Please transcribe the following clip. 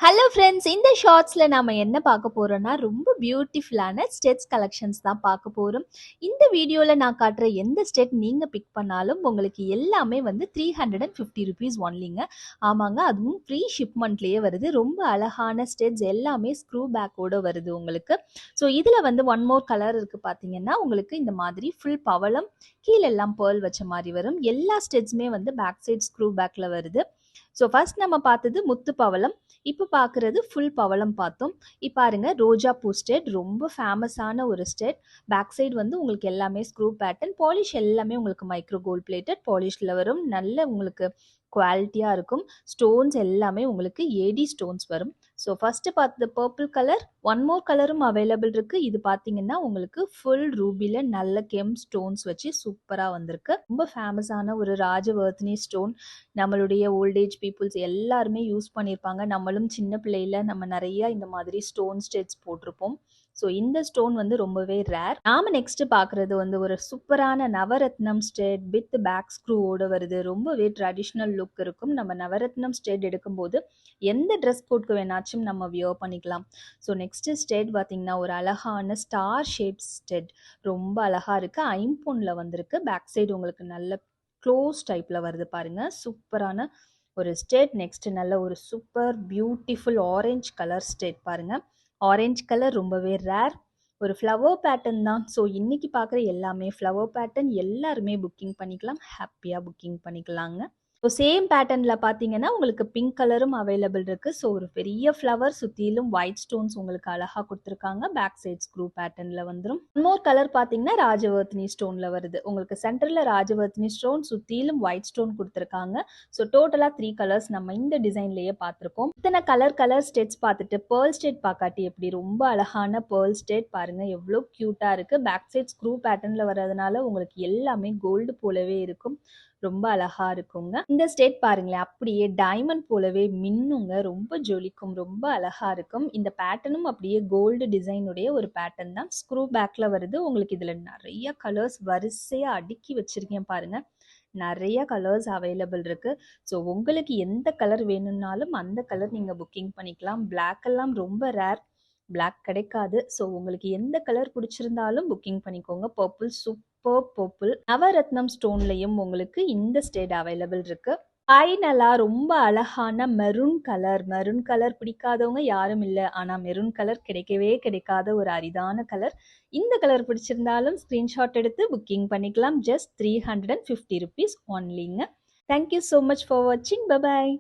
Hello friends, இந்த ஷார்ட்ஸ்ல நாம என்ன பார்க்க போறோம்னா ரொம்ப பியூட்டிஃபுல்லான ஸ்டெட்ஸ் கலெக்ஷன்ஸ் தான் பார்க்க போறோம். இந்த வீடியோல நான் காட்டுற எந்த ஸ்டெட் நீங்க பிக் பண்ணாலும் உங்களுக்கு எல்லாமே வந்து 350 ருபீஸ் ஒன்லிங்க. ஆமாங்க, அதுவும் ஃப்ரீ ஷிப்மெண்ட்லயே வருது. ரொம்ப அழகான ஸ்டெட்ஸ் எல்லாமே ஸ்க்ரூ பேக்கோட வருது உங்களுக்கு. ஸோ இதுல வந்து ஒன் மோர் கலர் இருக்கு பார்த்தீங்கன்னா, உங்களுக்கு இந்த மாதிரி ஃபுல் பவளம் கீழெல்லாம் பேர்ல் வச்ச மாதிரி வரும். எல்லா ஸ்டெட்ஸுமே வந்து பேக் சைட் ஸ்க்ரூ பேக்ல வருது. ஸோ ஃபர்ஸ்ட் நம்ம பார்த்தது முத்து பவளம், இப்போ பார்க்குறது ஃபுல் பவளம் பார்த்தோம். இப்போ பாருங்க ரோஜா பூ ஸ்டெட், ரொம்ப ஃபேமஸான ஒரு ஸ்டெட். பேக் சைடு வந்து உங்களுக்கு எல்லாமே ஸ்க்ரூ பேட்டர்ன், பாலிஷ் எல்லாமே உங்களுக்கு மைக்ரோ கோல்ட் பிளேட்டட் பாலிஷில் வரும். நல்ல உங்களுக்கு குவாலிட்டியாக இருக்கும். ஸ்டோன்ஸ் எல்லாமே உங்களுக்கு ஏடி ஸ்டோன்ஸ் வரும். ஸோ ஃபஸ்ட்டு பார்த்தது பர்பிள் கலர், ஒன் மோர் கலரும் அவைலபிள் இருக்குது. இது பார்த்தீங்கன்னா உங்களுக்கு ஃபுல் ரூபியில் நல்ல கெம் ஸ்டோன்ஸ் வச்சு சூப்பராக வந்திருக்கு. ரொம்ப ஃபேமஸான ஒரு ராஜவர்த்தினி ஸ்டோன். நம்மளுடைய ஓல்டேஜ் பீப்புள்ஸ் எல்லாருமே யூஸ் பண்ணியிருப்பாங்க. நம்மளும் சின்ன பிள்ளையில நம்ம நிறைய இந்த மாதிரி ஸ்டோன் ஸ்டெட்ஸ் போட்டிருப்போம். ஸோ இந்த ஸ்டோன் வந்து ரொம்பவே ரேர். நாம நெக்ஸ்ட் பார்க்குறது வந்து ஒரு சூப்பரான நவரத்னம் ஸ்டெட் வித் பேக் ஸ்க்ரூவோட வருது. ரொம்பவே ட்ரெடிஷ்னல் லுக் இருக்கும். நம்ம நவரத்னம் ஸ்டெட் எடுக்கும்போது எந்த ட்ரெஸ் கோட்க்கு வேணாச்சும் நம்ம வியர் பண்ணிக்கலாம். ஸோ நெக்ஸ்ட் ஸ்டெட் பார்த்தீங்கன்னா ஒரு அழகான ஸ்டார் ஷேப் ஸ்டெட், ரொம்ப அழகா இருக்கு. ஐம்பொன்ல வந்திருக்கு. பேக் சைடு உங்களுக்கு நல்ல க்ளோஸ் டைப்ல வருது பாருங்க. சூப்பரான ஒரு ஸ்டெட். நெக்ஸ்ட் நல்ல ஒரு super beautiful orange colour stud பாருங்க. ஆரஞ்சு கலர் ரொம்பவே ரேர். ஒரு ஃப்ளவர் பேட்டர்ன் தான். ஸோ இன்னைக்கு பார்க்குற எல்லாமே ஃப்ளவர் பேட்டர்ன், எல்லாருமே புக்கிங் பண்ணிக்கலாம். ஹாப்பியாக புக்கிங் பண்ணிக்கலாங்க. ஸோ சேம் பேட்டர்னில் பார்த்தீங்கன்னா உங்களுக்கு பிங்க் கலரும் அவைலபிள் இருக்குது. ஸோ ஒரு பெரிய ஃப்ளவர் சுற்றிலும் ஒயிட் ஸ்டோன்ஸ் உங்களுக்கு அழகாக கொடுத்துருக்காங்க. பேக் சைட் ஸ்க்ரூ பேட்டர்னில் வந்துடும். இன்னொரு கலர் பார்த்தீங்கன்னா ராஜவர்த்தினி ஸ்டோனில் வருது. உங்களுக்கு சென்டரில் ராஜவர்த்தினி ஸ்டோன், சுற்றிலும் ஒயிட் ஸ்டோன் கொடுத்துருக்காங்க. ஸோ டோட்டலாக 3 கலர்ஸ் நம்ம இந்த டிசைன்லேயே பார்த்துருக்கோம். இத்தனை கலர் ஸ்டெட்ஸ் பார்த்துட்டு பேர்ல் ஸ்டெட் பார்க்காட்டி எப்படி? ரொம்ப அழகான பேர்ல் ஸ்டெட் பாருங்கள், எவ்வளோ க்யூட்டாக இருக்குது. பேக் சைட் ஸ்க்ரூ பேட்டர்னில் வர்றதுனால உங்களுக்கு எல்லாமே கோல்டு போலவே இருக்கும். ரொம்ப அழகா இருக்குங்க. இந்த ஸ்டெட் பாருங்களேன், அப்படியே டைமண்ட் போலவே மின்னுங்க. ரொம்ப ஜொலிக்கும், ரொம்ப அழகா இருக்கும். இந்த பேட்டர்னும் அப்படியே கோல்டு டிசைனுடைய ஒரு பேட்டர்ன் தான். ஸ்க்ரூ பேக்ல வருது. உங்களுக்கு இதுல நிறைய கலர்ஸ் வரிசையா அடுக்கி வச்சிருக்கேன் பாருங்க. நிறைய கலர்ஸ் அவைலபிள் இருக்கு. ஸோ உங்களுக்கு எந்த கலர் வேணும்னாலும் அந்த கலர் நீங்க புக்கிங் பண்ணிக்கலாம். பிளாக் எல்லாம் ரொம்ப ரேர், பிளாக் கிடைக்காது. ஸோ உங்களுக்கு எந்த கலர் பிடிச்சிருந்தாலும் புக்கிங் பண்ணிக்கோங்க. Purple super purple. நவரத்னம் ஸ்டோன்லையும் உங்களுக்கு இந்த ஸ்டேட் அவைலபிள் இருக்கு. ஃபைனலா ரொம்ப அழகான மெரூன் கலர். மெரூன் கலர் பிடிக்காதவங்க யாரும் இல்லை. ஆனால் மெரூன் கலர் கிடைக்கவே கிடைக்காத ஒரு அரிதான கலர். இந்த கலர் பிடிச்சிருந்தாலும் ஸ்க்ரீன்ஷாட் எடுத்து புக்கிங் பண்ணிக்கலாம். ஜஸ்ட் 350 ருபீஸ் ஒன்லிங்க. தேங்க்யூ ஸோ மச் ஃபார் வாட்சிங். பை.